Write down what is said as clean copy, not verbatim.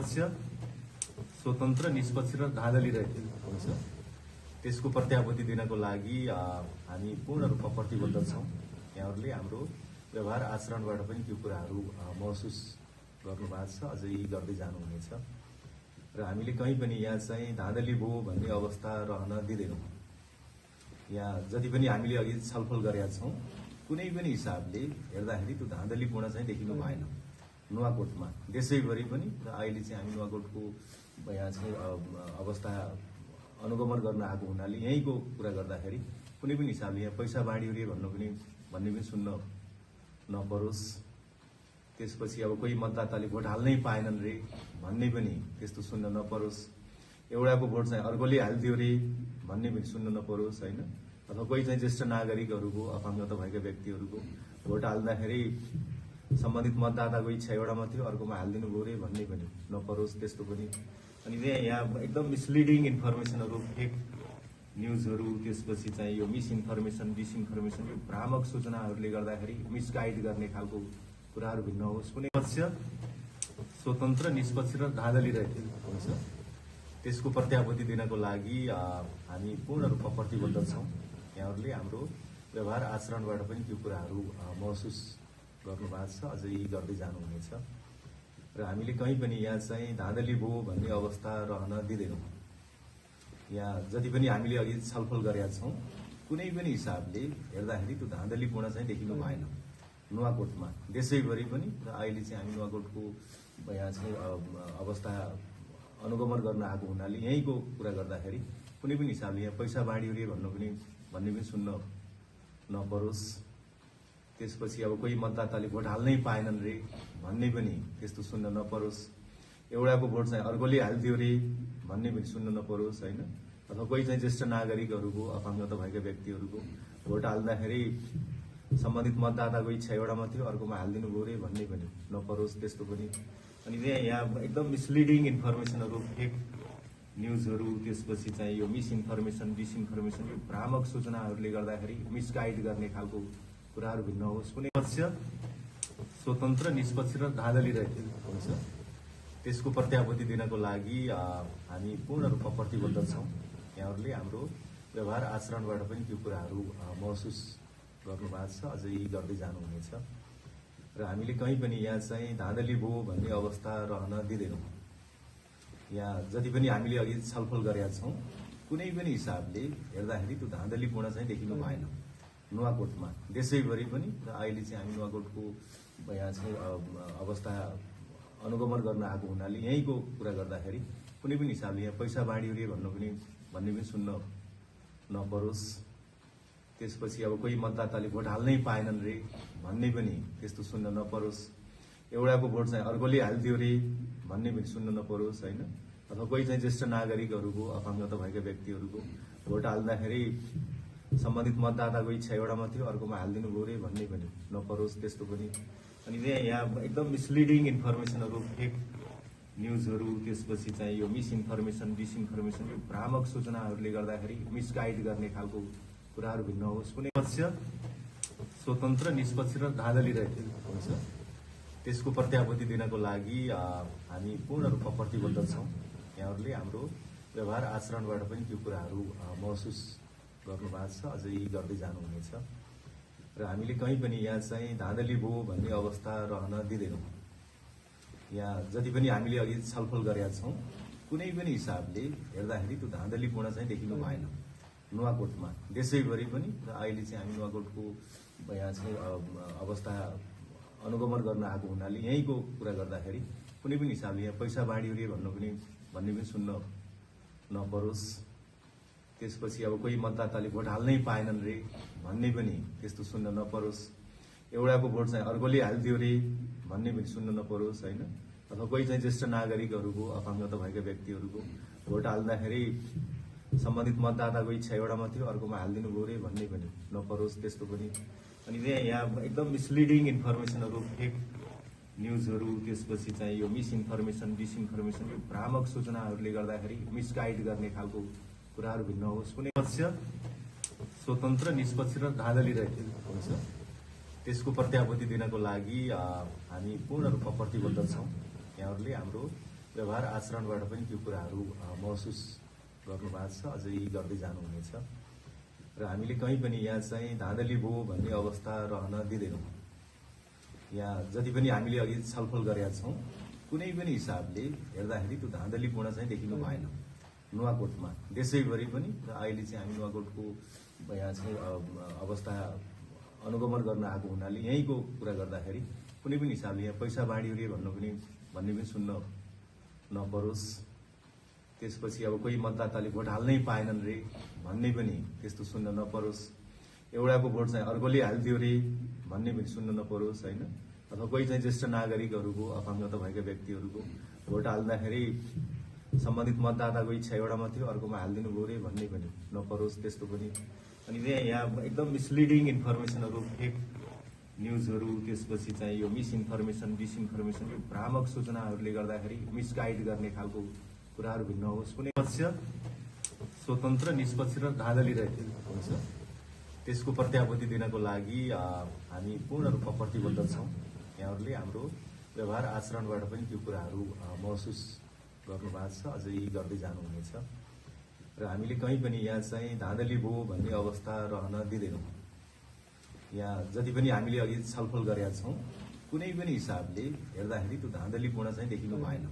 निष्पक्ष, स्वतन्त्र, निष्पक्ष र धाँधली रहेको हुन्छ त्यसको प्रत्याभूति दिनको लागि हामी पूर्ण रूपमा प्रतिबद्ध छौँ। यहाँहरूले हाम्रो व्यवहार आचरणबाट पनि त्यो कुराहरू महसुस गर्नुभएको छ, अझै गर्दै जानुहुनेछ र हामीले कहीँ पनि यहाँ चाहिँ धाँधली भयो भन्ने अवस्था रहन दिँदैनौँ। यहाँ जति पनि हामीले अघि छलफल गरेका छौँ, कुनै पनि हिसाबले हेर्दाखेरि त्यो धाँधलीपूर्ण चाहिँ देखिनु भएन नुवाकोटमा, देशैभरि पनि। र अहिले चाहिँ हामी नुवाकोटको यहाँ चाहिँ अवस्था अनुगमन गर्न आएको हुनाले यहीँको कुरा गर्दाखेरि कुनै पनि हिसाबले यहाँ पैसा बाँडियो रे भन्ने पनि सुन्न नपरोस्। त्यसपछि अब कोही मतदाताले भोट हाल्नै पाएनन् रे भन्ने पनि त्यस्तो सुन्न नपरोस्। एउटाको भोट चाहिँ अर्कोले हालिदियो रे भन्ने पनि सुन्न नपरोस्, होइन। अथवा कोही चाहिँ ज्येष्ठ नागरिकहरूको, अपाङ्गता भएका व्यक्तिहरूको भोट हाल्दाखेरि सम्बन्धित मतदाताको इच्छा एउटामा थियो, अर्कोमा हालिदिनु भयो रे भन्ने पनि नपरोस्, त्यस्तो पनि। अनि यहाँ एकदम मिसलिडिङ इन्फर्मेसनहरू, फेक न्युजहरू, त्यसपछि चाहिँ यो मिसइन्फर्मेसन, डिसइन्फर्मेसन, यो भ्रामक सूचनाहरूले गर्दाखेरि मिसगाइड गर्ने खालको कुराहरू भिन्न होस्। कुनै पक्ष स्वतन्त्र, निष्पक्ष र धाँधली रहेको हुन्छ त्यसको प्रत्याभूति दिनको लागि हामी पूर्ण रूपमा प्रतिबद्ध छौँ। यहाँहरूले हाम्रो व्यवहार आचरणबाट पनि त्यो कुराहरू महसुस गर्नुभएको छ, अझै गर्दै जानुहुनेछ र हामीले कहीँ पनि यहाँ चाहिँ धाँधली भयो भन्ने अवस्था रहन दिँदैनौँ। यहाँ जति पनि हामीले अघि छलफल गरेका छौँ, कुनै पनि हिसाबले हेर्दाखेरि त्यो धाँधलीपूर्ण चाहिँ देखिनु भएन नुवाकोटमा, देशैभरि पनि। र अहिले चाहिँ हामी नुवाकोटको यहाँ चाहिँ अवस्था अनुगमन गर्न आएको हुनाले यहीँको कुरा गर्दाखेरि कुनै पनि हिसाबले यहाँ पैसा बाँडियो रे भन्ने पनि सुन्न नपरोस्। त्यसपछि अब कोही मतदाताले भोट हाल्नै पाएनन् रे भन्ने पनि त्यस्तो सुन्न नपरोस्। एउटाको भोट चाहिँ अर्कोले हालिदियो रे भन्ने पनि सुन्न नपरोस्, होइन। अथवा कोही चाहिँ ज्येष्ठ नागरिकहरूको, अपाङ्गता भएका व्यक्तिहरूको भोट हाल्दाखेरि सम्बन्धित मतदाताको इच्छा एउटामा थियो, अर्कोमा हालिदिनु भयो रे भन्ने पनि नपरोस्, त्यस्तो पनि। अनि यहाँ एकदम मिसलिडिङ इन्फर्मेसनहरू, फेक न्युजहरू, त्यसपछि चाहिँ यो मिसइन्फर्मेसन, डिसइन्फर्मेसन, यो भ्रामक सूचनाहरूले गर्दाखेरि मिसगाइड गर्ने खालको कुराहरू भिन्न होस्। कुनै पक्ष स्वतन्त्र, निष्पक्ष र धाँधली रहेको हुन्छ त्यसको प्रत्याभूति दिनको लागि हामी पूर्ण रूपमा प्रतिबद्ध छौँ। यहाँहरूले हाम्रो व्यवहार आचरणबाट पनि त्यो कुराहरू महसुस गर्नुभएको छ, अझै गर्दै जानुहुनेछ र हामीले कहीँ पनि यहाँ चाहिँ धाँधली भयो भन्ने अवस्था रहन दिँदैनौँ। यहाँ जति पनि हामीले अघि छलफल गरेका छौँ, कुनै पनि हिसाबले हेर्दाखेरि त्यो धाँधलीपूर्ण चाहिँ देखिनु भएन नुवाकोटमा, देशैभरि पनि। र अहिले चाहिँ हामी नुवाकोटको यहाँ चाहिँ अवस्था अनुगमन गर्न आएको हुनाले यहीँको कुरा गर्दाखेरि कुनै पनि हिसाबले यहाँ पैसा बाँडियो रे भन्ने पनि सुन्न नपरोस्। त्यसपछि अब कोही मतदाताले भोट हाल्नै पाएनन् रे भन्ने पनि त्यस्तो सुन्न नपरोस्। एउटाको भोट चाहिँ अर्कोले हालिदियो रे भन्ने पनि सुन्न नपरोस्, होइन। अथवा कोही चाहिँ ज्येष्ठ नागरिकहरूको, अपाङ्गता भएका व्यक्तिहरूको भोट हाल्दाखेरि सम्बन्धित मतदाताको इच्छा एउटामा थियो, अर्कोमा हालिदिनु भयो रे भन्ने पनि नपरोस्, त्यस्तो पनि। अनि यहाँ एकदम मिसलिडिङ इन्फर्मेसनहरू, फेक न्युजहरू, त्यसपछि चाहिँ यो मिसइन्फर्मेसन, डिसइन्फर्मेसन, यो भ्रामक सूचनाहरूले गर्दाखेरि मिसगाइड गर्ने खालको कुराहरू भिन्न होस्। कुनै पक्ष स्वतन्त्र, निष्पक्ष र धाँधली रहेको हुन्छ त्यसको प्रत्याभूति दिनको लागि हामी पूर्ण रूपमा प्रतिबद्ध छौँ। यहाँहरूले हाम्रो व्यवहार आचरणबाट पनि त्यो कुराहरू महसुस गर्नुभएको छ, अझै गर्दै जानुहुनेछ र हामीले कहीँ पनि यहाँ चाहिँ धाँधली भयो भन्ने अवस्था रहन दिँदैनौँ। यहाँ जति पनि हामीले अघि छलफल गरेका छौँ, कुनै पनि हिसाबले हेर्दाखेरि त्यो धाँधलीपूर्ण चाहिँ देखिनु भएन नुवाकोटमा, देशैभरि पनि। र अहिले चाहिँ हामी नुवाकोटको यहाँ चाहिँ अवस्था अनुगमन गर्न आएको हुनाले यहीँको कुरा गर्दाखेरि कुनै पनि हिसाबले यहाँ पैसा बाँडियो रे भन्ने पनि सुन्न नपरोस्। त्यसपछि अब कोही मतदाताले भोट हाल्नै पाएनन् रे भन्ने पनि त्यस्तो सुन्न नपरोस्। एउटाको भोट चाहिँ अर्कोले हालिदियो रे भन्ने पनि सुन्न नपरोस्, होइन। अथवा कोही चाहिँ ज्येष्ठ नागरिकहरूको, अपाङ्गता भएका व्यक्तिहरूको भोट हाल्दाखेरि सम्बन्धित मतदाताको इच्छा एउटामा थियो, अर्कोमा हालिदिनु भयो रे भन्ने पनि नपरोस्, त्यस्तो पनि। अनि यहाँ एकदम मिसलिडिङ इन्फर्मेसनहरू, फेक न्युजहरू, त्यसपछि चाहिँ यो मिसइन्फर्मेसन, डिसइन्फर्मेसन, यो भ्रामक सूचनाहरूले गर्दाखेरि मिसगाइड गर्ने खालको कुराहरू भिन्न होस्। कुनै पक्ष स्वतन्त्र, निष्पक्ष र धाँधली रहेको हुन्छ त्यसको प्रत्याभूति दिनको लागि हामी पूर्ण रूपमा प्रतिबद्ध छौँ। यहाँहरूले हाम्रो व्यवहार आचरणबाट पनि त्यो कुराहरू महसुस गर्नुभएको छ, अझै गर्दै जानुहुनेछ। र हामीले कहीँ पनि यहाँ चाहिँ धाँधली भयो भन्ने अवस्था रहन दिँदैनौँ। यहाँ जति पनि हामीले अघि छलफल गरेका छौँ, कुनै पनि हिसाबले हेर्दाखेरि त्यो धाँधलीपूर्ण चाहिँ देखिनु भएन नुवाकोटमा, देशैभरि पनि। र अहिले चाहिँ हामी नुवाकोटको यहाँ चाहिँ अवस्था अनुगमन गर्न आएको हुनाले यहीँको कुरा गर्दाखेरि कुनै पनि हिसाबले यहाँ पैसा बाँडियो रे भन्ने पनि सुन्न नपरोस्। त्यसपछि अब कोही मतदाताले भोट हाल्नै पाएनन् रे भन्ने पनि त्यस्तो सुन्न नपरोस्। एउटाको भोट चाहिँ अर्कोले हालिदियो रे भन्ने पनि सुन्न नपरोस्, होइन। अथवा कोही चाहिँ ज्येष्ठ नागरिकहरूको, अपाङ्गता भएका व्यक्तिहरूको भोट हाल्दाखेरि सम्बन्धित मतदाताको इच्छा एउटामा थियो, अर्कोमा हालिदिनु भयो रे भन्ने पनि नपरोस्, त्यस्तो पनि। अनि यहाँ एकदम मिसलिडिङ इन्फर्मेसनहरू, फेक न्युजहरू, त्यसपछि चाहिँ यो मिसइन्फर्मेसन, डिसइन्फर्मेसन, यो भ्रामक सूचनाहरूले गर्दाखेरि मिसगाइड गर्ने खालको कुराहरू भिन्न होस्। कुनै पक्ष स्वतन्त्र, निष्पक्ष र धाँधली रहेको हुन्छ, त्यसको प्रत्याभूति दिनको लागि हामी पूर्ण रूपमा प्रतिबद्ध छौँ। यहाँहरूले हाम्रो व्यवहार आचरणबाट पनि त्यो कुराहरू महसुस गर्नुभएको छ, अझै गर्दै जानुहुनेछ। र हामीले कहीँ पनि यहाँ चाहिँ धाँधली भयो भन्ने अवस्था रहन दिँदैनौँ। यहाँ जति पनि हामीले अघि छलफल गरेका छौँ, कुनै पनि हिसाबले हेर्दाखेरि त्यो धाँधलीपूर्ण चाहिँ देखिनु भएन।